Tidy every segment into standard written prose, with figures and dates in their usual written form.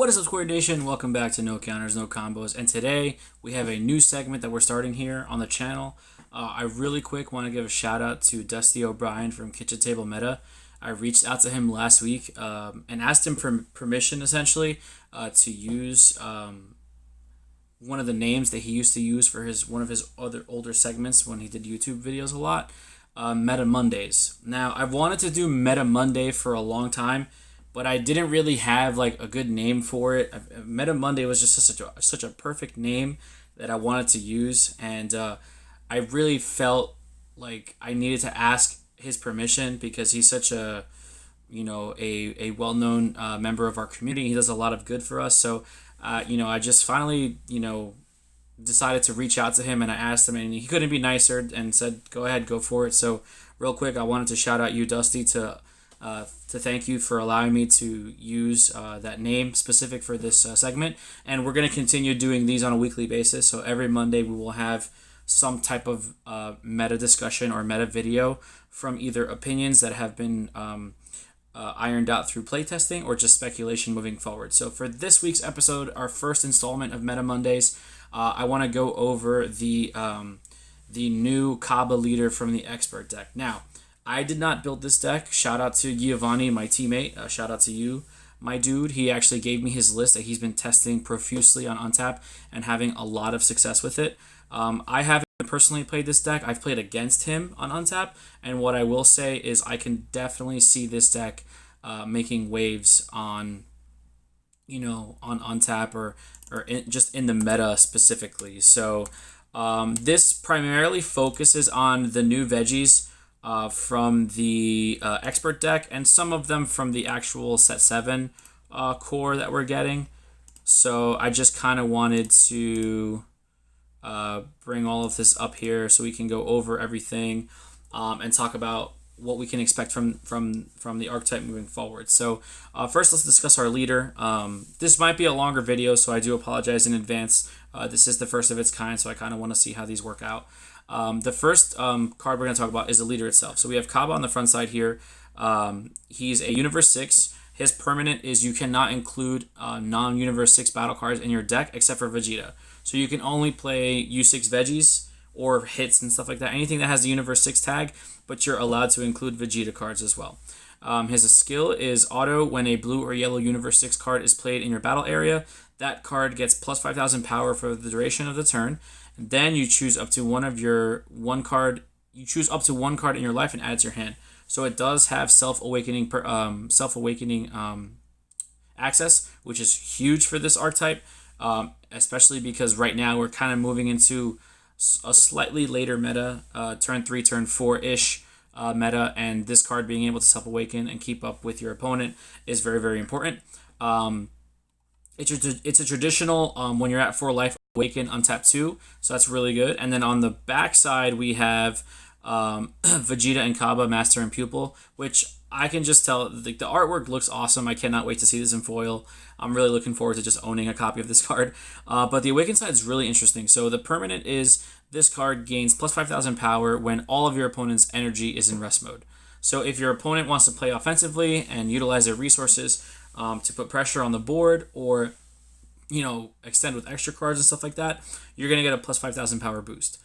What is up, Square Nation? Welcome back to No Counters, No Combos. And today we have a new segment that we're starting here on the channel. I really quick want to give a shout out to Dusty O'Brien from Kitchen Table Meta. I reached out to him last week and asked him for permission essentially to use one of the names that he used to use for one of his other older segments when he did YouTube videos a lot, Meta Mondays. Now, I've wanted to do Meta Monday for a long time, but I didn't really have like a good name for it. Meta Monday was just such a perfect name that I wanted to use, and I really felt like I needed to ask his permission because he's such a a well-known member of our community. He does a lot of good for us. So I just finally decided to reach out to him, and I asked him, and he couldn't be nicer and said, go ahead, go for it. So real quick, I wanted to shout out you, Dusty, to thank you for allowing me to use that name specific for this segment. And we're going to continue doing these on a weekly basis. So every Monday we will have some type of meta discussion or meta video from either opinions that have been ironed out through playtesting or just speculation moving forward. So for this week's episode, our first installment of Meta Mondays, I want to go over the new Cabba leader from the expert deck. Now, I did not build this deck. Shout out to Giovanni, my teammate. Shout out to you, my dude. He actually gave me his list that he's been testing profusely on Untap and having a lot of success with it. I haven't personally played this deck. I've played against him on Untap, and what I will say is I can definitely see this deck making waves on Untap or just in the meta specifically. So this primarily focuses on the new veggies from the expert deck, and some of them from the actual set 7 core that we're getting. So I just kind of wanted to bring all of this up here so we can go over everything and talk about what we can expect from the archetype moving forward. So first, let's discuss our leader. This might be a longer video, so I do apologize in advance. This is the first of its kind, so I kind of want to see how these work out. The first card we're going to talk about is the leader itself. So we have Cabba on the front side here. He's a Universe 6. His permanent is you cannot include non-Universe 6 battle cards in your deck except for Vegeta. So you can only play U6 veggies or hits and stuff like that. Anything that has the Universe 6 tag, but you're allowed to include Vegeta cards as well. His skill is auto. When a blue or yellow Universe 6 card is played in your battle area, that card gets plus 5,000 power for the duration of the turn. And then you choose up to one card. You choose up to one card in your life and add it to your hand. So it does have self-awakening access, which is huge for this archetype, especially because right now we're kind of moving into a slightly later meta, turn 3, turn 4-ish meta, and this card being able to self-awaken and keep up with your opponent is very, very important. It's a traditional when you're at 4 life, awaken, untap 2, so that's really good. And then on the back side, we have Vegeta and Cabba, Master and Pupil, which I can just tell the artwork looks awesome. I cannot wait to see this in foil. I'm really looking forward to just owning a copy of this card. But the Awaken side is really interesting. So the permanent is this card gains plus 5,000 power when all of your opponent's energy is in rest mode. So if your opponent wants to play offensively and utilize their resources to put pressure on the board or extend with extra cards and stuff like that, you're going to get a plus 5,000 power boost.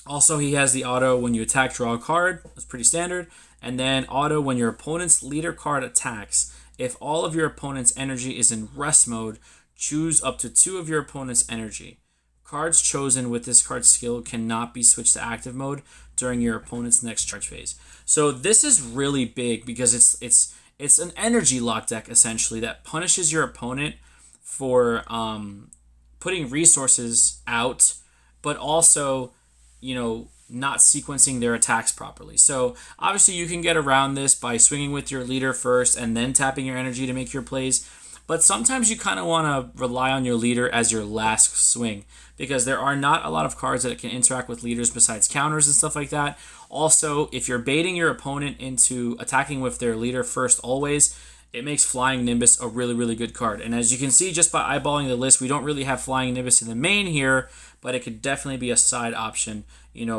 Also, he has the auto when you attack, draw a card. That's pretty standard. And then auto when your opponent's leader card attacks. If all of your opponent's energy is in rest mode, choose up to 2 of your opponent's energy. Cards chosen with this card skill cannot be switched to active mode during your opponent's next charge phase. So this is really big because it's an energy lock deck essentially that punishes your opponent for putting resources out, but also not sequencing their attacks properly. So obviously you can get around this by swinging with your leader first and then tapping your energy to make your plays. But sometimes you kind of want to rely on your leader as your last swing because there are not a lot of cards that can interact with leaders besides counters and stuff like that. Also, if you're baiting your opponent into attacking with their leader first always, it makes Flying Nimbus a really, really good card. And as you can see just by eyeballing the list, we don't really have Flying Nimbus in the main here, but it could definitely be a side option,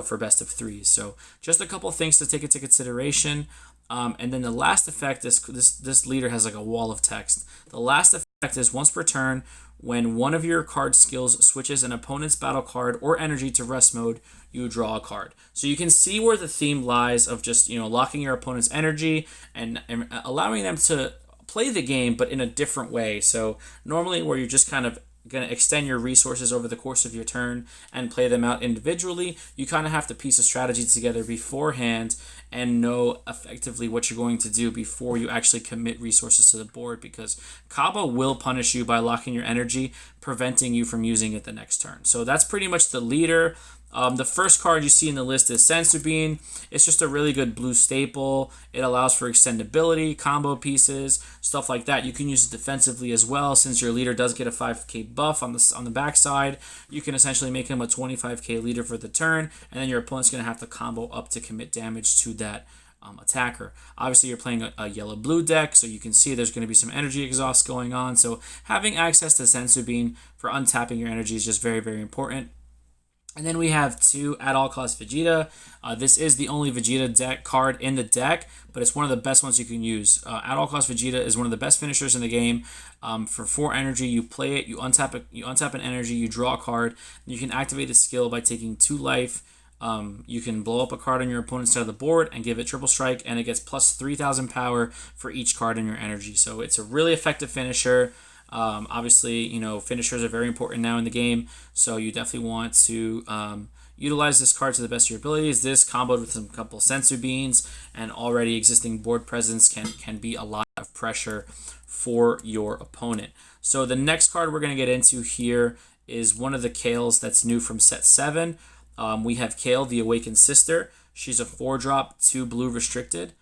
for best of 3s. So just a couple things to take into consideration. And then the last effect, this leader has like a wall of text. The last effect is once per turn, when one of your card skills switches an opponent's battle card or energy to rest mode, you draw a card. So you can see where the theme lies of just, locking your opponent's energy and allowing them to play the game, but in a different way. So normally where you're just kind of going to extend your resources over the course of your turn and play them out individually, you kind of have to piece a strategy together beforehand and know effectively what you're going to do before you actually commit resources to the board, because Cabba will punish you by locking your energy, preventing you from using it the next turn. So that's pretty much the leader. The first card you see in the list is Sensubine. It's just a really good blue staple. It allows for extendability, combo pieces, stuff like that. You can use it defensively as well, since your leader does get a 5k buff on the backside. You can essentially make him a 25k leader for the turn, and then your opponent's going to have to combo up to commit damage to that attacker. Obviously, you're playing a yellow-blue deck, so you can see there's going to be some energy exhaust going on. So having access to Sensubine for untapping your energy is just very, very important. And then we have 2 At All Cost Vegeta. This is the only Vegeta deck card in the deck, but it's one of the best ones you can use. At All Cost Vegeta is one of the best finishers in the game. For 4 energy, you play it, you untap an energy, you draw a card. You can activate a skill by taking 2 life. You can blow up a card on your opponent's side of the board and give it triple strike, and it gets plus 3,000 power for each card in your energy. So it's a really effective finisher. Obviously, finishers are very important now in the game, so you definitely want to utilize this card to the best of your abilities. This, comboed with some couple Sensu Beans and already existing board presence, can be a lot of pressure for your opponent. So the next card we're going to get into here is one of the Kales that's new from set 7. We have Kale, the Awakened Sister. She's a 4-drop, 2 blue restricted.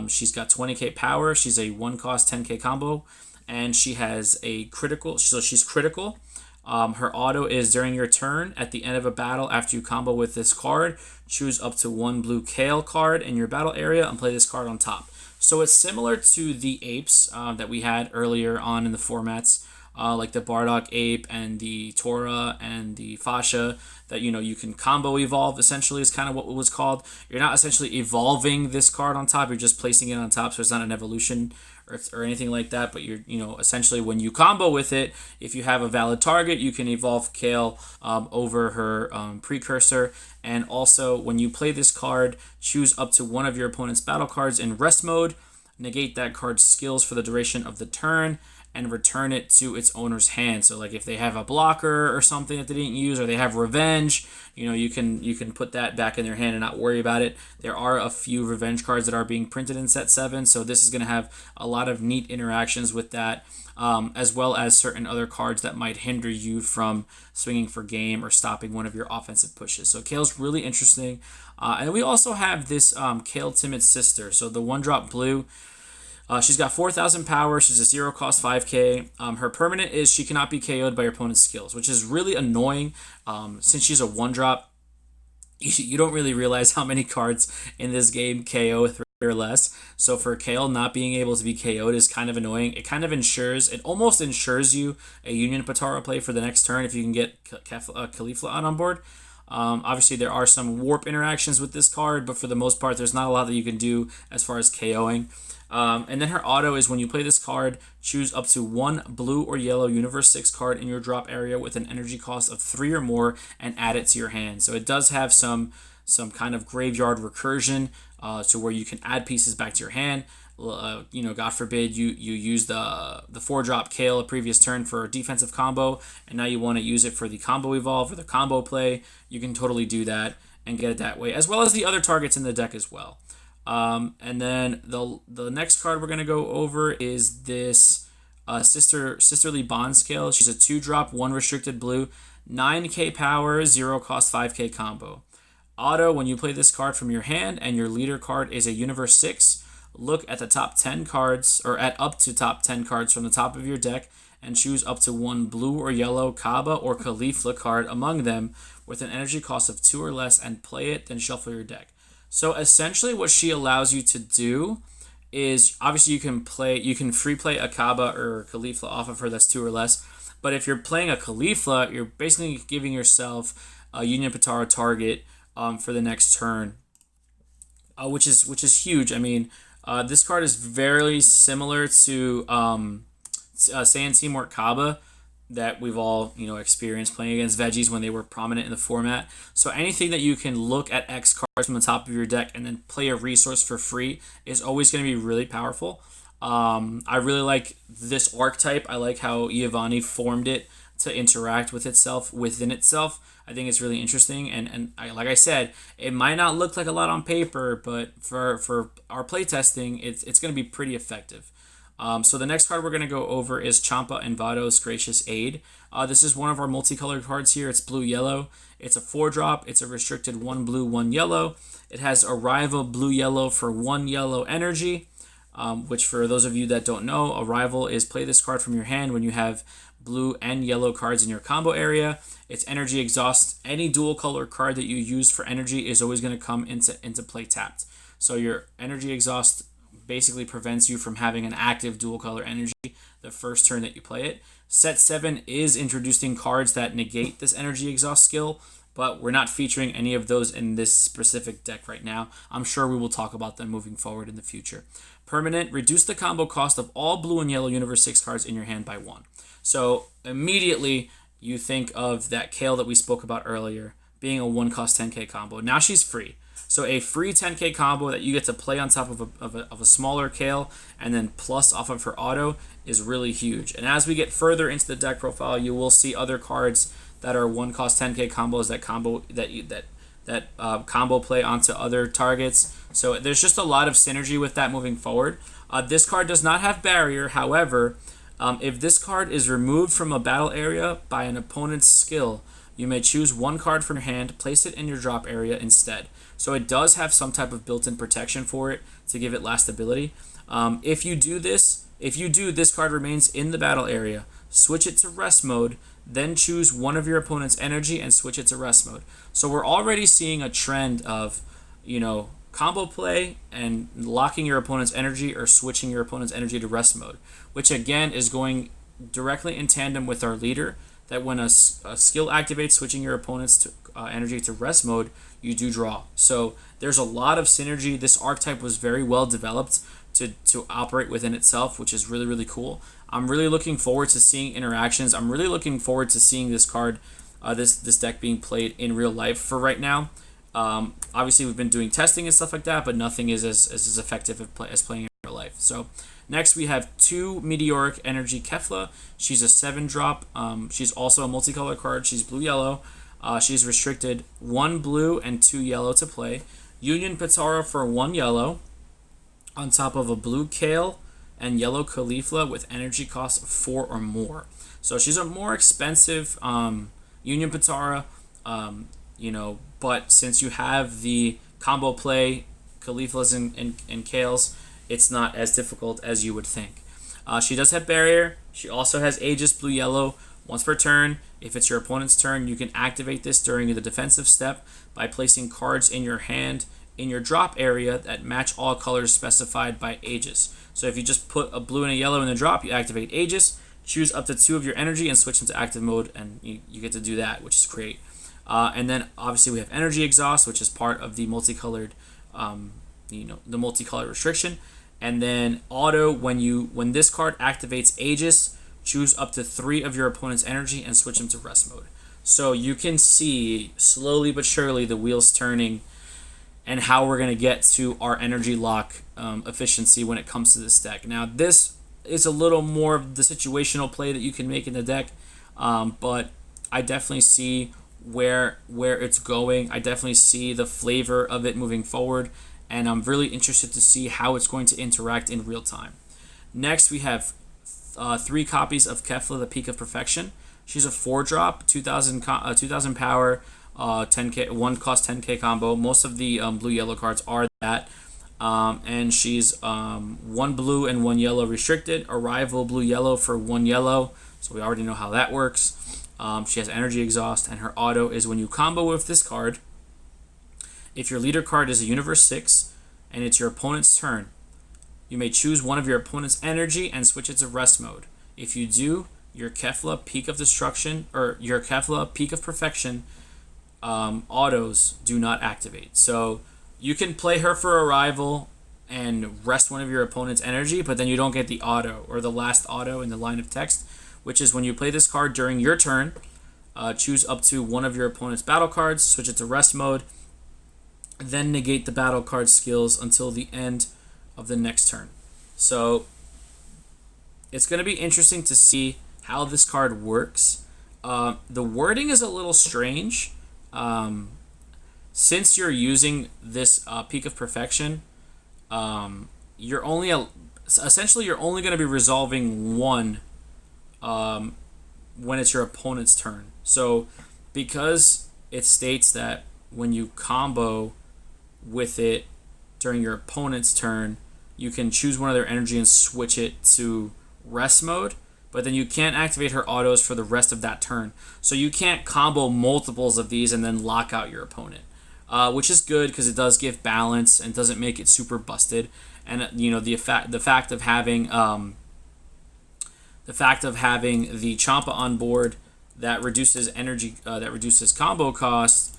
She's got 20k power. She's a 1-cost 10k combo. And she has a critical, so she's critical. Her auto is during your turn, at the end of a battle, after you combo with this card, choose up to 1 blue Kale card in your battle area and play this card on top. So it's similar to the apes that we had earlier on in the formats, like the Bardock ape and the Tora and the Fascia, that you can combo evolve, essentially, is kind of what it was called. You're not essentially evolving this card on top, you're just placing it on top, so it's not an evolution or anything like that, but you're essentially, when you combo with it, if you have a valid target, you can evolve Kale over her precursor. And also, when you play this card, choose up to 1 of your opponent's battle cards in rest mode, negate that card's skills for the duration of the turn, and return it to its owner's hand. So like if they have a blocker or something that they didn't use, or they have revenge, you can put that back in their hand and not worry about it. There are a few revenge cards that are being printed in set 7, so this is going to have a lot of neat interactions with that, as well as certain other cards that might hinder you from swinging for game or stopping one of your offensive pushes. So Kale's really interesting. And we also have this Kale Timid Sister, so the 1-drop blue. She's got 4,000 power. She's a 0-cost 5k. Her permanent is she cannot be KO'd by your opponent's skills, which is really annoying. Since she's a 1-drop, you don't really realize how many cards in this game KO 3 or less. So for Kale, not being able to be KO'd is kind of annoying. It almost ensures you a Union Patara play for the next turn if you can get Kefla and Caulifla on board. Obviously, there are some warp interactions with this card, but for the most part, there's not a lot that you can do as far as KOing. And then her auto is when you play this card, choose up to 1 blue or yellow Universe 6 card in your drop area with an energy cost of 3 or more and add it to your hand. So it does have some kind of graveyard recursion to where you can add pieces back to your hand. God forbid you use the 4-drop Kale a previous turn for a defensive combo, and now you want to use it for the combo evolve or the combo play. You can totally do that and get it that way, as well as the other targets in the deck as well. And then the next card we're going to go over is this Sisterly Bond Scale. She's a 2-drop, 1 restricted blue, 9k power, 0-cost 5k combo. Auto, when you play this card from your hand and your leader card is a Universe 6, look at the top 10 cards, or at up to top 10 cards from the top of your deck, and choose up to 1 blue or yellow Cabba or Caulifla card among them with an energy cost of 2 or less and play it, then shuffle your deck. So essentially what she allows you to do is, obviously you can free play a Cabba or Caulifla off of her that's 2 or less, but if you're playing a Caulifla, you're basically giving yourself a Union Patara target for the next turn, which is huge. I mean, This card is very similar to Saiyan Teamwork Cabba that we've all experienced playing against veggies when they were prominent in the format. So anything that you can look at X cards from the top of your deck and then play a resource for free is always going to be really powerful. I really like this archetype. I like how Giovanni formed it to interact with itself within itself. I think it's really interesting, and like I said, it might not look like a lot on paper, but for our playtesting, it's going to be pretty effective. So the next card we're going to go over is Champa and Vado's Gracious Aid. This is one of our multicolored cards here. It's blue-yellow. It's a 4-drop. It's a restricted 1 blue, 1 yellow. It has Arrival blue-yellow for 1 yellow energy, which for those of you that don't know, Arrival is play this card from your hand when you have blue and yellow cards in your combo area. It's energy exhaust. Any dual color card that you use for energy is always going to come into play tapped. So your energy exhaust basically prevents you from having an active dual color energy the first turn that you play it. Set 7 is introducing cards that negate this energy exhaust skill, but we're not featuring any of those in this specific deck right now. I'm sure we will talk about them moving forward in the future. Permanent, reduce the combo cost of all blue and yellow Universe 6 cards in your hand by 1. So immediately you think of that Kale that we spoke about earlier being a 1 cost 10k combo. Now she's free. So a free 10k combo that you get to play on top of a smaller Kale and then plus off of her auto is really huge. And as we get further into the deck profile, you will see other cards that are 1 cost 10k combos that combo play onto other targets. So there's just a lot of synergy with that moving forward. This card does not have barrier. However, if this card is removed from a battle area by an opponent's skill, you may choose 1 card from your hand, place it in your drop area instead. So it does have some type of built-in protection for it to give it last ability. If you do, this card remains in the battle area. Switch it to rest mode, then choose one of your opponent's energy and switch it to rest mode. So we're already seeing a trend of, combo play and locking your opponent's energy or switching your opponent's energy to rest mode, which again is going directly in tandem with our leader, that when a skill activates switching your opponent's energy to rest mode, you do draw. So there's a lot of synergy. This archetype was very well developed to operate within itself, which is really, really cool. I'm really looking forward to seeing interactions. I'm really looking forward to seeing this card, this deck being played in real life for right now. Obviously, we've been doing testing and stuff like that, but nothing is as effective as playing in real life. So next, we have 2 Meteoric Energy Kefla. She's a 7-drop. She's also a multicolor card. She's blue-yellow. She's restricted 1 blue and 2 yellow to play. Union Pitara for 1 yellow on top of a blue Kale and yellow Caulifla with energy cost of 4 or more. So she's a more expensive Union Pitara, but since you have the combo play Cauliflas and Kales, it's not as difficult as you would think. She does have barrier. She also has Aegis blue-yellow once per turn. If it's your opponent's turn, you can activate this during the defensive step by placing cards in your hand in your drop area that match all colors specified by Aegis. So if you just put a blue and a yellow in the drop, you activate Aegis, choose up to 2 of your energy and switch them to active mode, and you get to do that, which is great. And then obviously we have energy exhaust, which is part of the multicolored, the multicolor restriction. And then auto, when this card activates Aegis, choose up to 3 of your opponent's energy and switch them to rest mode. So you can see slowly but surely the wheels turning and how we're going to get to our energy lock efficiency when it comes to this deck. Now this is a little more of the situational play that you can make in the deck, but I definitely see where it's going. I definitely see the flavor of it moving forward, and I'm really interested to see how it's going to interact in real time. Next, we have 3 copies of Kefla, the Peak of Perfection. She's a 4-drop, 2,000 power, 10k, 1 cost 10k combo. Most of the blue-yellow cards are that. And she's 1 blue and 1 yellow restricted. Arrival blue-yellow for 1 yellow. So we already know how that works. She has energy exhaust, and her auto is when you combo with this card, if your leader card is a Universe 6 and it's your opponent's turn, you may choose one of your opponent's energy and switch it to rest mode. If you do, your Kefla Peak of Destruction or your Kefla Peak of Perfection autos do not activate. So you can play her for Arrival and rest one of your opponent's energy, but then you don't get the auto or the last auto in the line of text, which is when you play this card during your turn, choose up to one of your opponent's battle cards, switch it to rest mode, then negate the battle card skills until the end of the next turn. So it's going to be interesting to see how this card works. The wording is a little strange. Since you're using this Peak of Perfection, you're only essentially you're only going to be resolving one when it's your opponent's turn. So because it states that when you combo with it during your opponent's turn, you can choose one of their energy and switch it to rest mode, but then you can't activate her autos for the rest of that turn. So you can't combo multiples of these and then lock out your opponent, which is good because it does give balance and doesn't make it super busted. And the fact of having the Champa on board that reduces energy, that reduces combo cost,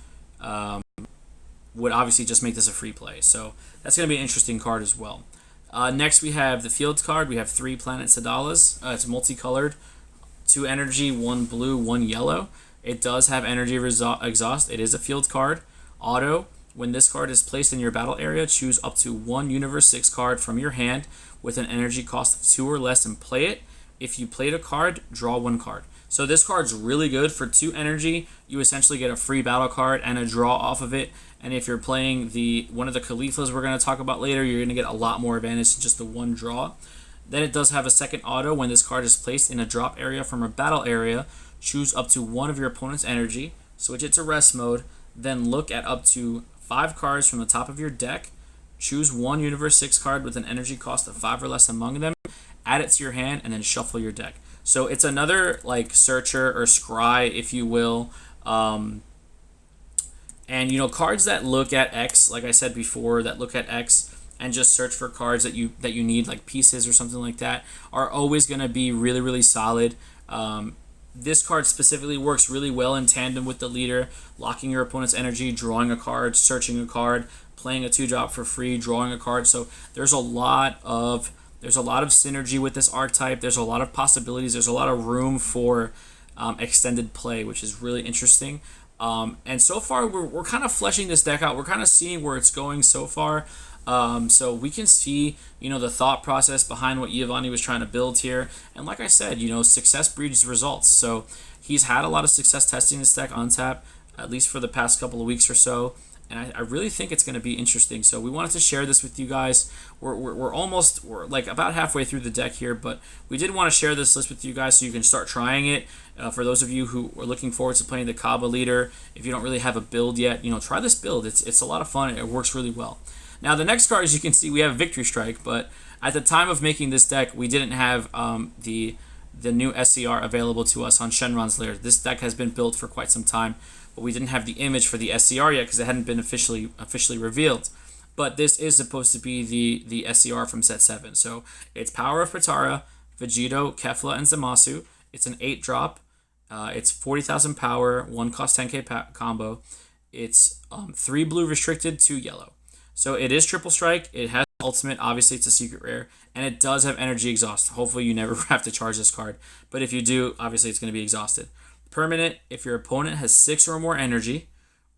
would obviously just make this a free play. So that's going to be an interesting card as well. Next we have the field card. We have 3 Planet Sadalas. It's multicolored, 2 energy, 1 blue, 1 yellow. It does have energy exhaust. It is a field card. Auto: when this card is placed in your battle area, choose up to 1 Universe 6 card from your hand with an energy cost of 2 or less and play it. If you played a card, draw 1 card. So this card's really good for 2 energy. You essentially get a free battle card and a draw off of it. And if you're playing one of the Cauliflas we're going to talk about later, you're going to get a lot more advantage than just the 1 draw. Then it does have a second auto. When this card is placed in a drop area from a battle area, choose up to 1 of your opponent's energy, switch it to rest mode, then look at up to 5 cards from the top of your deck, choose 1 Universe 6 card with an energy cost of 5 or less among them, add it to your hand, and then shuffle your deck. So it's another like searcher or scry, if you will. And cards that look at X, like I said before, that look at X and just search for cards that you need, like pieces or something like that, are always going to be really, really solid. This card specifically works really well in tandem with the leader, locking your opponent's energy, drawing a card, searching a card, playing a 2-drop for free, drawing a card. So there's a lot of synergy with this archetype. There's a lot of possibilities. There's a lot of room for extended play, which is really interesting. And so far, we're kind of fleshing this deck out. We're kind of seeing where it's going so far. So we can see, the thought process behind what Giovanni was trying to build here. And like I said, success breeds results. So he's had a lot of success testing this deck on tap, at least for the past couple of weeks or so. And I really think it's going to be interesting. So we wanted to share this with you guys. We're like about halfway through the deck here, but we did want to share this list with you guys so you can start trying it. For those of you who are looking forward to playing the Cabba leader, if you don't really have a build yet, try this build. It's a lot of fun. It works really well. Now the next card, as you can see, we have Victory Strike, but at the time of making this deck, we didn't have the new SCR available to us on Shenron's Lair. This deck has been built for quite some time, but we didn't have the image for the SCR yet because it hadn't been officially revealed. But this is supposed to be the SCR from set 7. So it's Power of Patara, Vegito, Kefla, and Zamasu. It's an 8-drop. It's 40,000 power, 1 cost 10k combo. It's 3 blue restricted, 2 yellow. So it is triple strike. It has ultimate. Obviously, it's a secret rare. And it does have energy exhaust. Hopefully, you never have to charge this card. But if you do, obviously, it's going to be exhausted. Permanent: if your opponent has 6 or more energy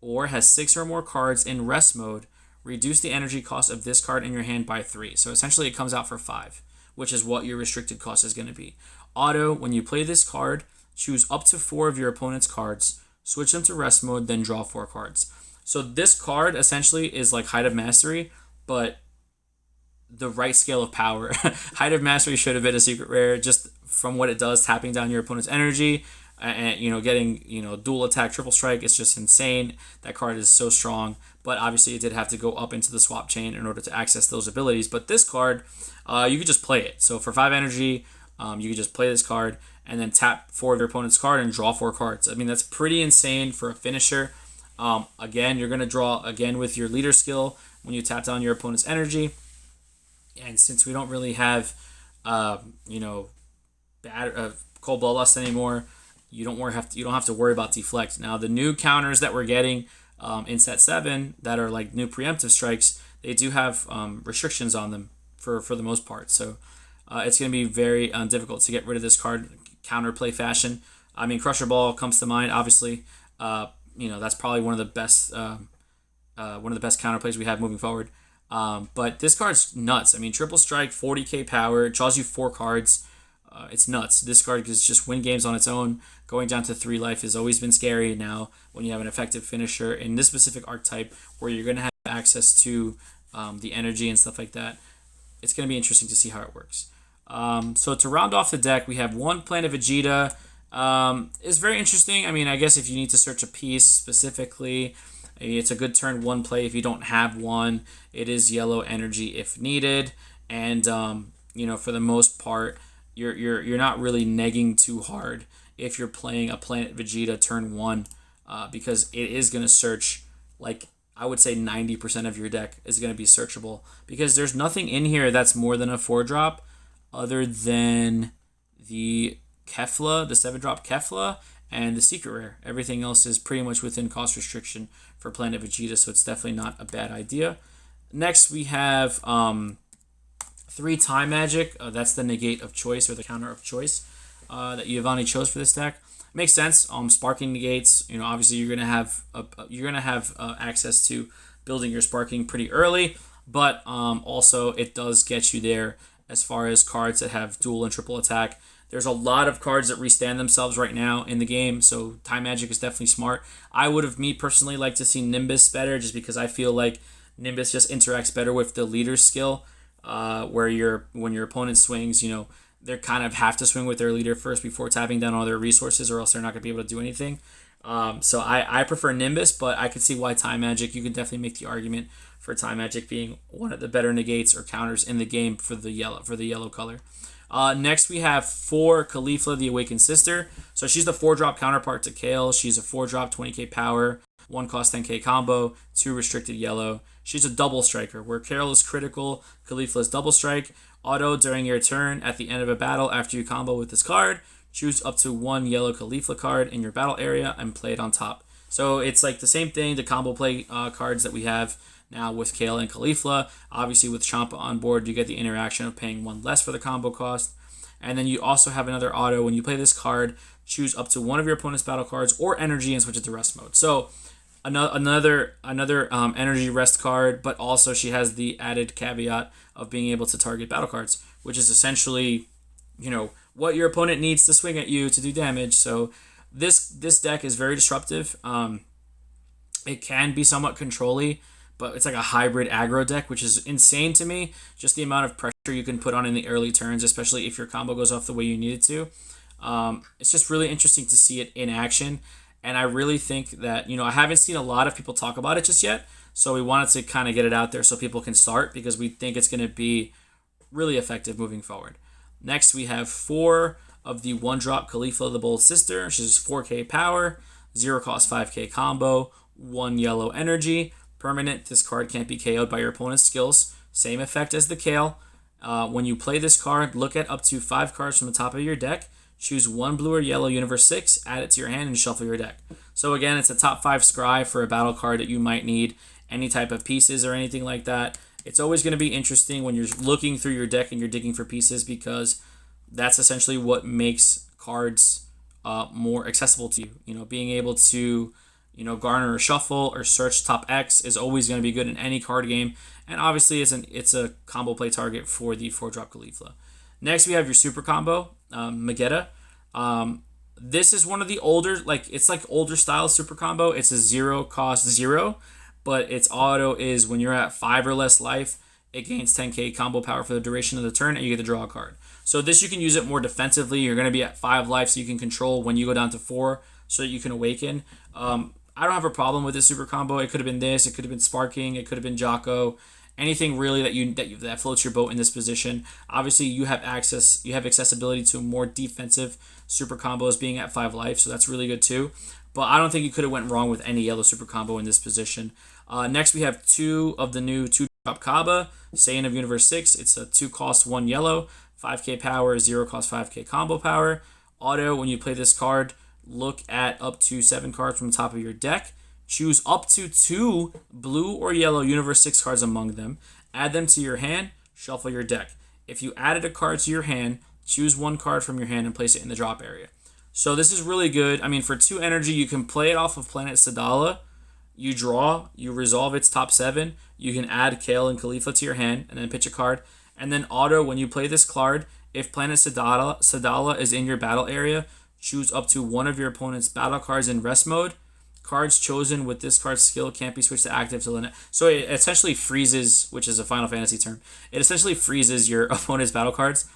or has 6 or more cards in rest mode, reduce the energy cost of this card in your hand by 3. So essentially it comes out for 5, which is what your restricted cost is going to be. Auto: when you play this card, choose up to 4 of your opponent's cards, switch them to rest mode, then draw 4 cards. So this card essentially is like Height of Mastery, but the right scale of power. Height of Mastery should have been a secret rare just from what it does, tapping down your opponent's energy. And getting dual attack, triple strike, it's just insane. That card is so strong, but obviously it did have to go up into the swap chain in order to access those abilities. But this card, you could just play it. So for 5 energy, you could just play this card and then tap 4 of your opponent's card and draw 4 cards. I mean, that's pretty insane for a finisher. Again, you're going to draw again with your leader skill when you tap down your opponent's energy. And since we don't really have Cold Bloodlust anymore, you don't have to worry about deflect. Now the new counters that we're getting in set 7 that are like new preemptive strikes, they do have restrictions on them for the most part. So it's going to be very difficult to get rid of this card counterplay fashion. I mean, Crusher Ball comes to mind, obviously. That's probably one of the best counterplays we have moving forward. But this card's nuts. I mean, triple strike, 40k power, it draws you 4 cards. It's nuts. This card can just win games on its own. Going down to 3 life has always been scary. Now, when you have an effective finisher in this specific archetype where you're going to have access to the energy and stuff like that, it's going to be interesting to see how it works. So to round off the deck, we have 1 Planet Vegeta. It's very interesting. I mean, I guess if you need to search a piece specifically, it's a good turn 1 play. If you don't have one, it is yellow energy if needed. And, for the most part, you're not really negging too hard if you're playing a Planet Vegeta turn 1, because it is going to search, like, I would say 90% of your deck is going to be searchable, because there's nothing in here that's more than a 4-drop other than the Kefla, the 7-drop Kefla, and the secret rare. Everything else is pretty much within cost restriction for Planet Vegeta, so it's definitely not a bad idea. Next, we have 3 Time Magic. That's the negate of choice, or the counter of choice, that Giovanni chose for this deck. Makes sense. Sparking negates. Obviously you're gonna have access to building your sparking pretty early, but also it does get you there as far as cards that have dual and triple attack. There's a lot of cards that restand themselves right now in the game, so Time Magic is definitely smart. I would have, me personally, liked to see Nimbus better, just because I feel like Nimbus just interacts better with the leader's skill, where when your opponent swings, they kind of have to swing with their leader first before tapping down all their resources, or else they're not going to be able to do anything. So I prefer Nimbus, but I could see why Time Magic, you can definitely make the argument for Time Magic being one of the better negates or counters in the game for the yellow color. Next, we have 4 Caulifla, the Awakened Sister. So she's the 4-drop counterpart to Kale. She's a 4-drop, 20k power, 1 cost 10k combo, 2 restricted yellow. She's a double striker, where Kale is critical, Caulifla is double strike. Auto during your turn at the end of a battle after you combo with this card. Choose up to 1 yellow Caulifla card in your battle area and play it on top. So it's like the same thing, the combo play cards that we have now with Kale and Caulifla. Obviously with Champa on board, you get the interaction of paying 1 less for the combo cost. And then you also have another auto. When you play this card, choose up to 1 of your opponent's battle cards or energy and switch it to rest mode. So another energy rest card, but also she has the added caveat of being able to target battle cards, which is essentially, what your opponent needs to swing at you to do damage. So this deck is very disruptive. It can be somewhat control-y, but it's like a hybrid aggro deck, which is insane to me. Just the amount of pressure you can put on in the early turns, especially if your combo goes off the way you need it to. It's just really interesting to see it in action. And I really think that, I haven't seen a lot of people talk about it just yet. So we wanted to kind of get it out there so people can start, because we think it's going to be really effective moving forward. Next, we have 4 of the 1-drop Caulifla, the Bold Sister. She's 4k power, 0 cost 5k combo, 1 yellow energy. Permanent, this card can't be KO'd by your opponent's skills. Same effect as the Kale. When you play this card, look at up to 5 cards from the top of your deck. Choose 1 blue or yellow Universe 6, add it to your hand, and shuffle your deck. So again, it's a top 5 scry for a battle card that you might need any type of pieces or anything like that. It's always going to be interesting when you're looking through your deck and you're digging for pieces, because that's essentially what makes cards more accessible to you. Being able to garner or shuffle or search top X is always going to be good in any card game, and obviously it's a combo play target for the 4-drop Caulifla. Next, we have your super combo, Magetta. This is one of the older, it's like older style super combo. It's a 0 cost 0, but its auto is when you're at 5 or less life, it gains 10k combo power for the duration of the turn, and you get to draw a card. So this, you can use it more defensively. You're going to be at 5 life, so you can control when you go down to 4, so that you can awaken. I don't have a problem with this super combo. It could have been this. It could have been Sparking. It could have been Jocko. Anything really that floats your boat in this position. Obviously, you have accessibility to more defensive super combos being at 5 life, so that's really good too. But I don't think you could have went wrong with any yellow super combo in this position. Next, we have 2 of the new 2-drop Cabba, Saiyan of Universe 6. It's a 2 cost 1 yellow, 5k power, 0 cost 5k combo power. Auto, when you play this card, look at up to 7 cards from the top of your deck. choose up to 2 blue or yellow Universe 6 cards among them, add them to your hand, shuffle your deck. If you added a card to your hand, choose 1 card from your hand and place it in the drop area. So this is really good. I mean, for 2 energy, you can play it off of Planet Sadala. You draw, you resolve its top 7. You can add Kale and Caulifla to your hand and then pitch a card. And then auto, when you play this card, if Planet Sadala is in your battle area, choose up to 1 of your opponent's battle cards in rest mode. Cards chosen with this card's skill can't be switched to active till the next. So it essentially freezes, which is a Final Fantasy term. It essentially freezes your opponent's battle cards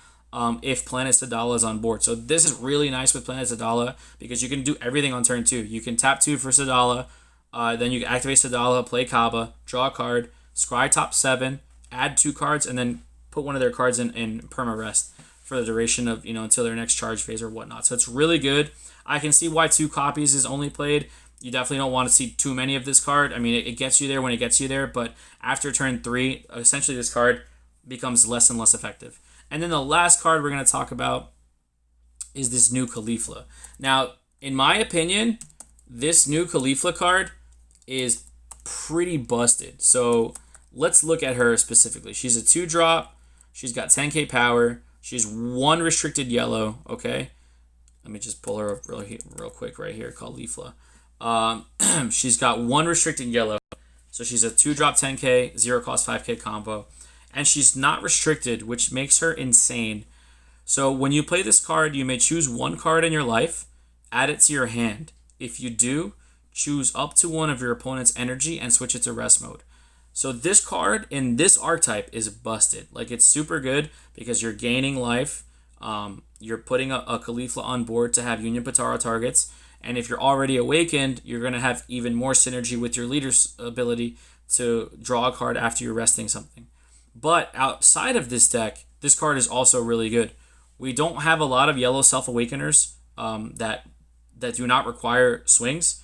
if Planet Sadala is on board. So this is really nice with Planet Sadala because you can do everything on turn 2. You can tap 2 for Sadala, then you can activate Sadala, play Cabba, draw a card, scry top 7, add 2 cards, and then put 1 of their cards in perma rest for the duration of, until their next charge phase or whatnot. So it's really good. I can see why 2 copies is only played. You definitely don't want to see too many of this card. I mean, it gets you there when it gets you there, but after turn 3, essentially this card becomes less and less effective. And then the last card we're going to talk about is this new Caulifla. Now, in my opinion, this new Caulifla card is pretty busted. So let's look at her specifically. She's a 2-drop. She's got 10k power. She's 1 restricted yellow, okay? Let me just pull her up real quick right here, Caulifla. She's got 1 restricted yellow. So she's a 2-drop 10k, 0 cost 5k combo. And she's not restricted, which makes her insane. So when you play this card, you may choose 1 card in your life, add it to your hand. If you do, choose up to 1 of your opponent's energy and switch it to rest mode. So this card in this archetype is busted. Like, it's super good because you're gaining life. You're putting a Caulifla on board to have Union Patara targets. And if you're already awakened, you're going to have even more synergy with your leader's ability to draw a card after you're resting something. But outside of this deck, this card is also really good. We don't have a lot of yellow Self-Awakeners that do not require swings.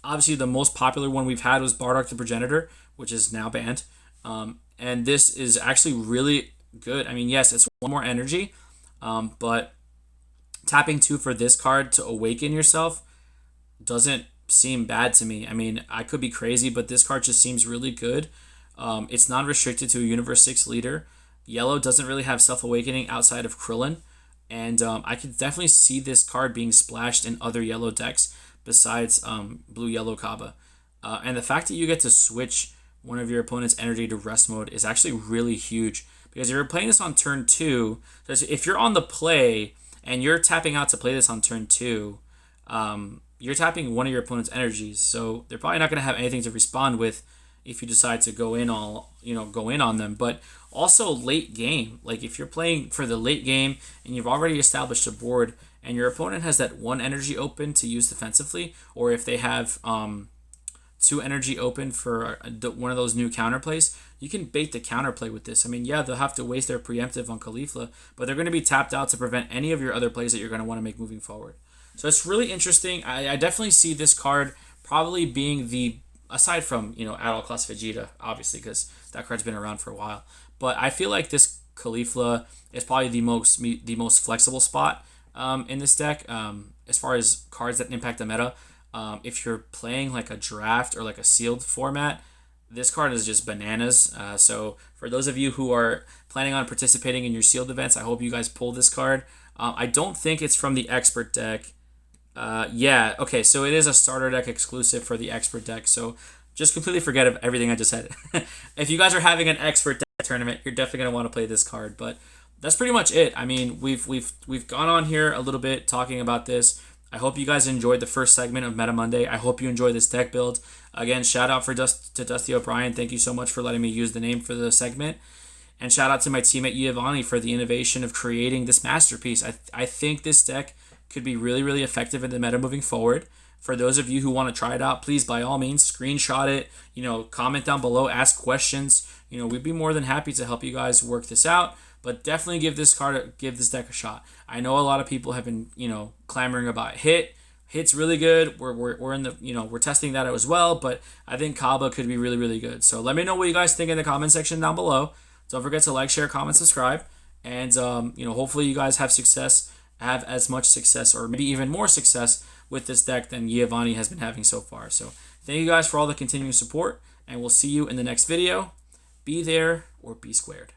Obviously, the most popular one we've had was Bardock the Progenitor, which is now banned. And this is actually really good. I mean, yes, it's 1 more energy, but tapping 2 for this card to awaken yourself doesn't seem bad to me. I mean, I could be crazy, but this card just seems really good. It's non-restricted to a Universe 6 leader. Yellow doesn't really have Self-Awakening outside of Krillin. And I could definitely see this card being splashed in other yellow decks besides blue-yellow Cabba. And the fact that you get to switch 1 of your opponent's energy to rest mode is actually really huge. Because if you're playing this on turn 2, if you're on the play and you're tapping out to play this on turn 2, you're tapping 1 of your opponent's energies. So they're probably not going to have anything to respond with if you decide to go in on them. But also late game, like if you're playing for the late game and you've already established a board and your opponent has that 1 energy open to use defensively, or if they have 2 energy open for one of those new counterplays, you can bait the counterplay with this. I mean, yeah, they'll have to waste their preemptive on Caulifla, but they're going to be tapped out to prevent any of your other plays that you're going to want to make moving forward. So it's really interesting. I definitely see this card probably being the, aside from, Adult Class Vegeta, obviously, because that card's been around for a while. But I feel like this Caulifla is probably the most flexible spot in this deck as far as cards that impact the meta. If you're playing like a draft or like a sealed format, this card is just bananas. So for those of you who are planning on participating in your sealed events, I hope you guys pull this card. I don't think it's from the expert deck. Yeah, okay, so it is a starter deck exclusive for the expert deck. So just completely forget of everything I just said. If you guys are having an expert deck tournament, you're definitely going to want to play this card. But that's pretty much it. I mean, we've gone on here a little bit talking about this. I hope you guys enjoyed the first segment of Meta Monday. I hope you enjoyed this deck build. Again, shout out to Dusty O'Brien. Thank you so much for letting me use the name for the segment. And shout out to my teammate Giovanni for the innovation of creating this masterpiece. I think this deck could be really, really effective in the meta moving forward. For those of you who want to try it out, please, by all means, screenshot it. Comment down below, ask questions. We'd be more than happy to help you guys work this out. But definitely give this deck a shot. I know a lot of people have been, clamoring about Hit. Hit's really good. We're in the, we're testing that out as well. But I think Cabba could be really, really good. So let me know what you guys think in the comment section down below. Don't forget to like, share, comment, subscribe, and hopefully you guys have as much success, or maybe even more success with this deck than Giovanni has been having so far. So Thank you guys for all the continuing support, and we'll see you in the next video. Be there or be squared.